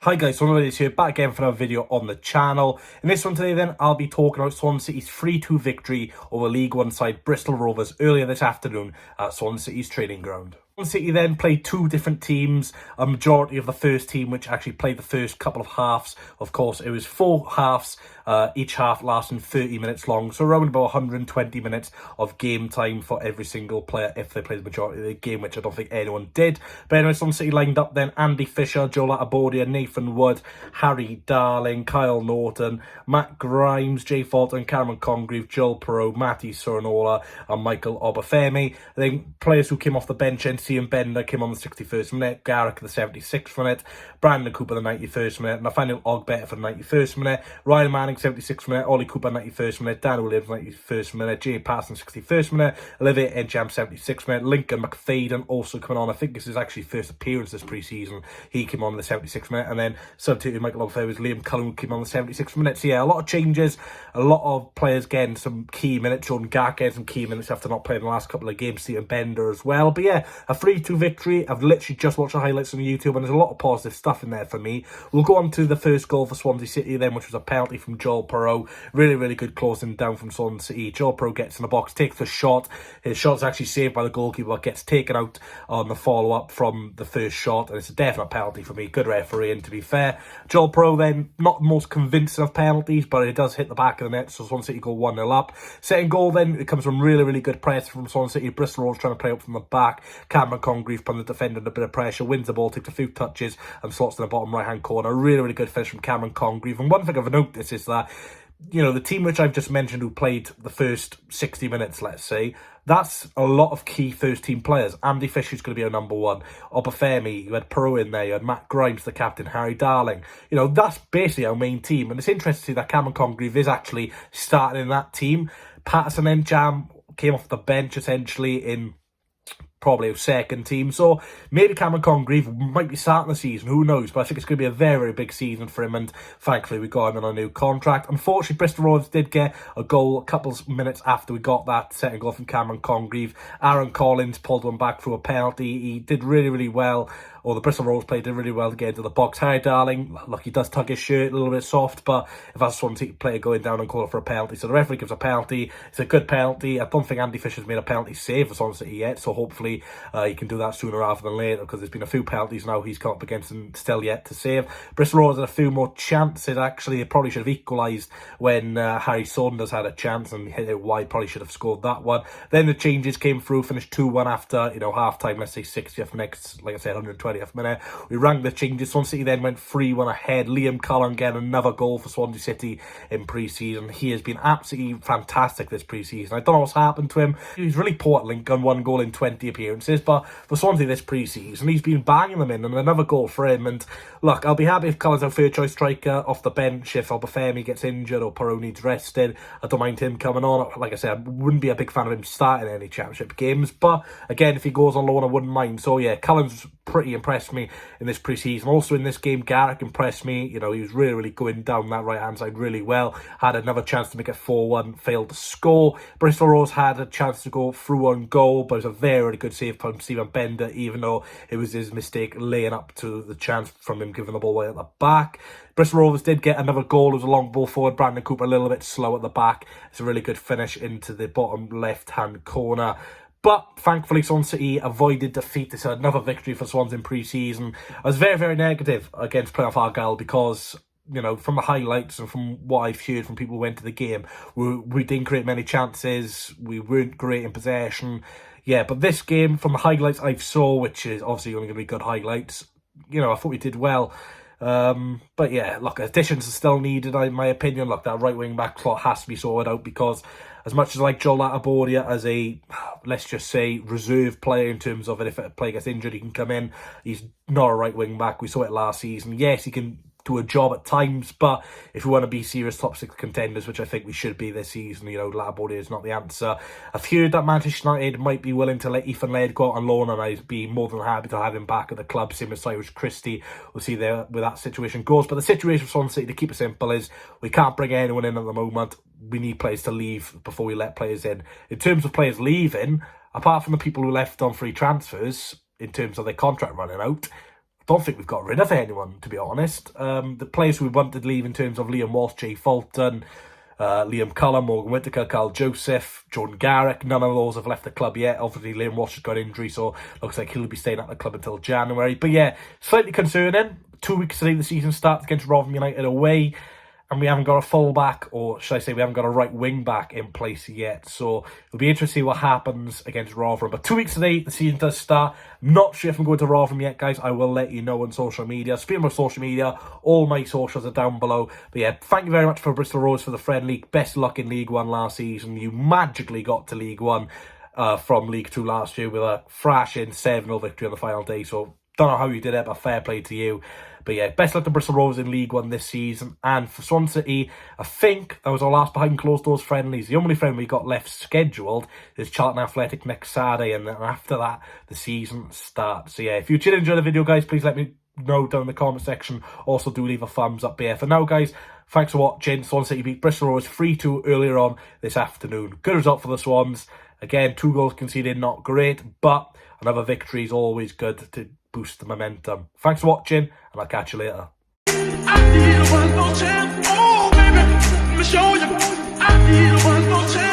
Hi guys, Swansea City here, back again for another video on the channel. In this one today then, I'll be talking about Swansea City's 3-2 victory over League One side Bristol Rovers earlier this afternoon at Swansea City's training ground. Swansea City then played two different teams, a majority of the first team which actually played the first couple of halves. Of course, it was 4 halves, each half lasting 30 minutes long, so around about 120 minutes of game time for every single player if they played the majority of the game, which I don't think anyone did. But anyway, Swansea City lined up then Andy Fisher, Joel Atabodia, Nathan Wood, Harry Darling, Kyle Norton, Matt Grimes, Jay Fulton, Cameron Congreve, Joel Perot, Matty Sornola and Michael Obafemi. Then players who came off the bench, Ian Bender came on the 61st minute, Garrick the 76th minute, Brandon Cooper the 91st minute, Nathaniel Ogbetter for the 91st minute, Ryan Manning 76th minute, Ollie Cooper 91st minute, Dan Williams 91st minute, Jay Patterson 61st minute, Olivier Edgeham 76th minute, Lincoln McFadden also coming on. I think this is actually first appearance this pre-season. He came on the 76th minute, and then substitute Michael Obafemi was Liam Cullen came on the 76th minute. So yeah, a lot of changes, a lot of players getting some key minutes. Jordan Garrick getting some key minutes after not playing the last couple of games, Ian Bender as well. But yeah, a 3-2 victory. I've literally just watched the highlights on YouTube and there's a lot of positive stuff in there for me. We'll go on to the first goal for Swansea City then, which was a penalty from Joel Perot. Really good closing down from Swansea City. Joel Perot gets in the box, takes the shot. His shot's actually saved by the goalkeeper, but gets taken out on the follow-up from the first shot, and it's a definite penalty for me. Good refereeing, to be fair. Joel Perot then, not the most convincing of penalties, but it does hit the back of the net, so Swansea City go 1-0 up. Second goal then, it comes from really good press from Swansea City. Bristol Rovers trying to play up from the back. Cameron Congreve putting the defender under a bit of pressure, wins the ball, takes a few touches and slots in the bottom right hand corner. Really good finish from Cameron Congreve. And one thing I've noticed is that, you know, the team which I've just mentioned who played the first 60 minutes, let's say, that's a lot of key first team players. Andy Fisher's going to be our number one. Obafemi, you had Perot in there, you had Matt Grimes, the captain, Harry Darling. You know, that's basically our main team. And it's interesting to see that Cameron Congreve is actually starting in that team. Patterson and Jam came off the bench essentially in probably a second team, so maybe Cameron Congreve might be starting the season, who knows, but I think it's going to be a very big season for him, and thankfully we got him on a new contract. Unfortunately, Bristol Rovers did get a goal a couple of minutes after we got that second goal from Cameron Congreve. Aaron Collins pulled one back through a penalty. He did really well, or the Bristol Rovers player did really well to get into the box. Harry Darling, look, he does tug his shirt a little bit soft, but if that's one player going down and calling for a penalty, so the referee gives a penalty. It's a good penalty. I don't think Andy Fisher's made a penalty save for Swansea City yet, so hopefully he can do that sooner rather than later, because there's been a few penalties now he's come up against and still yet to save. Bristol Rovers had a few more chances, actually. They probably should have equalised when Harry Saunders had a chance and hit it wide, probably should have scored that one. Then the changes came through, finished 2-1 after, you know, half-time, let's say 60th next, like I said, 120th minute. We rang the changes. Swansea City then went 3-1 ahead. Liam Cullen getting another goal for Swansea City in pre-season. He has been absolutely fantastic this pre-season. I don't know what's happened to him. He was really poor at Lincoln, 1 goal in 20 appearances, but for Swansea this pre-season, he's been banging them in, and another goal for him. And look, I'll be happy if Cullen's our third choice striker off the bench. If Obafemi gets injured or Perot needs rested, I don't mind him coming on. Like I said, I wouldn't be a big fan of him starting any championship games, but again, if he goes on loan, I wouldn't mind. So yeah, Cullen's pretty impressed me in this pre-season. Also in this game, Garrick impressed me. You know, he was really going down that right hand side really well. Had another chance to make it 4-1, failed to score. Bristol Rovers had a chance to go through on goal, but it was a very good save from Stephen Bender, even though it was his mistake laying up to the chance from him giving the ball away at the back. Bristol Rovers did get another goal. It was a long ball forward. Brandon Cooper a little bit slow at the back. It's a really good finish into the bottom left-hand corner. But thankfully, Swansea City avoided defeat. It's another victory for Swans in pre-season. I was very negative against Plymouth Argyle because, you know, from the highlights and from what I've heard from people who went to the game, we didn't create many chances. We weren't great in possession. Yeah, but this game, from the highlights I've saw, which is obviously only going to be good highlights, you know, I thought we did well. But yeah, look, additions are still needed, in my opinion. Look, that right wing back slot has to be sorted out, because as much as I like Joel Atabodia as a, let's just say, reserve player in terms of it, if a player gets injured, he can come in. He's not a right wing back. We saw it last season. Yes, he can do a job at times, but if we want to be serious top 6 contenders, which I think we should be this season, you know, Atabodia is not the answer. I've heard that Manchester United might be willing to let Ethan Laird go out on loan, and I'd be more than happy to have him back at the club, same as Cyrus Christie. We'll see there where that situation goes. But the situation for Swansea City, to keep it simple, is we can't bring anyone in at the moment. We need players to leave before we let players in. In terms of players leaving, apart from the people who left on free transfers, in terms of their contract running out, don't think we've got rid of anyone, to be honest. The players we wanted to leave in terms of Liam Walsh, Jay Fulton, Liam Cullen, Morgan Whittaker, Carl Joseph, Jordan Garrick, none of those have left the club yet. Obviously, Liam Walsh has got injury, so looks like he'll be staying at the club until January. But yeah, slightly concerning. 2 weeks today, the season starts against Rotherham United away, and we haven't got a full-back, or should I say we haven't got a right wing-back in place yet. So it'll be interesting to see what happens against Rotherham. But 2 weeks today, the season does start. Not sure if I'm going to Rotherham yet, guys. I will let you know on social media. Speaking of social media, all my socials are down below. But yeah, thank you very much for Bristol Rovers for the friendly. Best luck in League One last season. You magically got to League One from League Two last year with a thrashing 7-0 victory on the final day. So don't know how you did it, but fair play to you. But yeah, best luck to Bristol Rovers in League One this season. And for Swansea City, I think that was our last behind closed doors friendlies. The only friendly we got left scheduled is Charlton Athletic next Saturday. And then after that, the season starts. So yeah, if you did enjoy the video, guys, please let me know down in the comment section. Also, do leave a thumbs up there. For now, guys, thanks for watching. Swansea City beat Bristol Rovers 3-2 earlier on this afternoon. Good result for the Swans. Again, 2 goals conceded, not great. But another victory is always good to boost the momentum. Thanks for watching, and I'll catch you later. I need a one, no chance. Oh, baby, let me show you. I need a one, no chance.